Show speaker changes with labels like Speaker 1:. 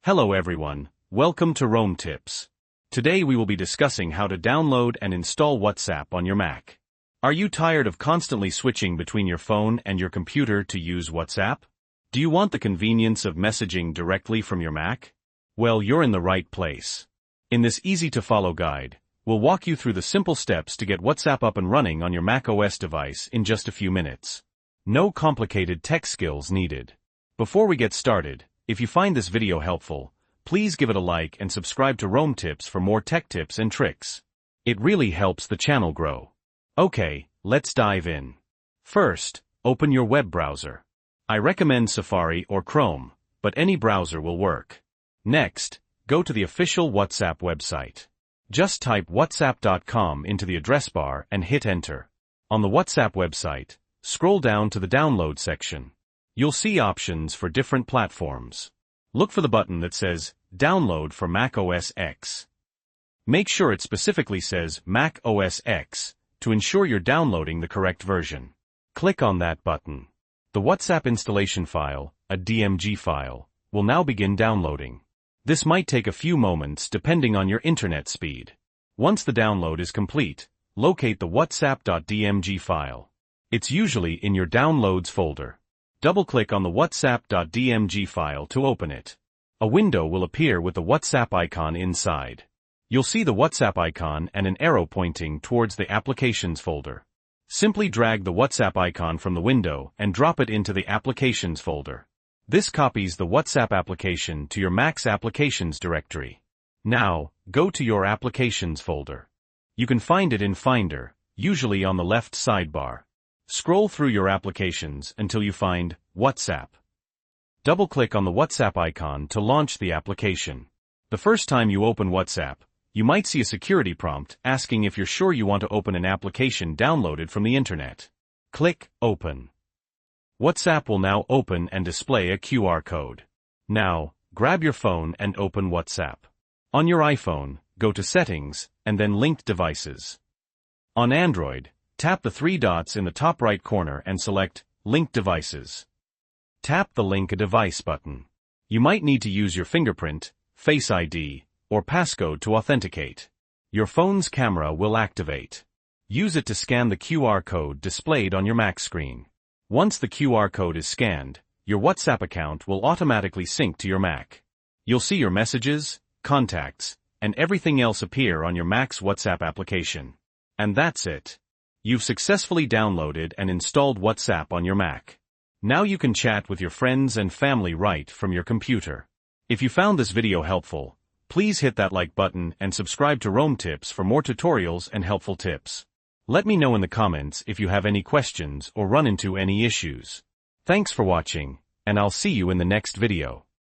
Speaker 1: Hello everyone, welcome to Rome Tips. Today we will be discussing how to download and install WhatsApp on your Mac. Are you tired of constantly switching between your phone and your computer to use WhatsApp? Do you want the convenience of messaging directly from your Mac? Well, you're in the right place. In this easy-to-follow guide, we'll walk you through the simple steps to get WhatsApp up and running on your Mac OS device in just a few minutes. No complicated tech skills needed. Before we get started, if you find this video helpful, please give it a like and subscribe to Rome Tips for more tech tips and tricks. It really helps the channel grow. Okay, let's dive in. First, open your web browser. I recommend Safari or Chrome, but any browser will work. Next, go to the official WhatsApp website. Just type whatsapp.com into the address bar and hit enter. On the WhatsApp website, scroll down to the download section. You'll see options for different platforms. Look for the button that says Download for Mac OS X. Make sure it specifically says Mac OS X to ensure you're downloading the correct version. Click on that button. The WhatsApp installation file, a DMG file, will now begin downloading. This might take a few moments depending on your internet speed. Once the download is complete, locate the whatsapp.dmg file. It's usually in your Downloads folder. Double-click on the whatsapp.dmg file to open it. A window will appear with the WhatsApp icon inside. You'll see the WhatsApp icon and an arrow pointing towards the Applications folder. Simply drag the WhatsApp icon from the window and drop it into the Applications folder. This copies the WhatsApp application to your Mac's Applications directory. Now, go to your Applications folder. You can find it in Finder, usually on the left sidebar. Scroll through your applications until you find WhatsApp. Double-click on the WhatsApp icon to launch the application. The first time you open WhatsApp, you might see a security prompt asking if you're sure you want to open an application downloaded from the internet. Click Open. WhatsApp will now open and display a QR code. Now, grab your phone and open WhatsApp. On your iPhone, go to Settings, and then Linked Devices. On Android, tap the three dots in the top right corner and select Link Devices. Tap the Link a Device button. You might need to use your fingerprint, Face ID, or passcode to authenticate. Your phone's camera will activate. Use it to scan the QR code displayed on your Mac screen. Once the QR code is scanned, your WhatsApp account will automatically sync to your Mac. You'll see your messages, contacts, and everything else appear on your Mac's WhatsApp application. And that's it. You've successfully downloaded and installed WhatsApp on your Mac. Now you can chat with your friends and family right from your computer. If you found this video helpful, please hit that like button and subscribe to Rome Tips for more tutorials and helpful tips. Let me know in the comments if you have any questions or run into any issues. Thanks for watching, and I'll see you in the next video.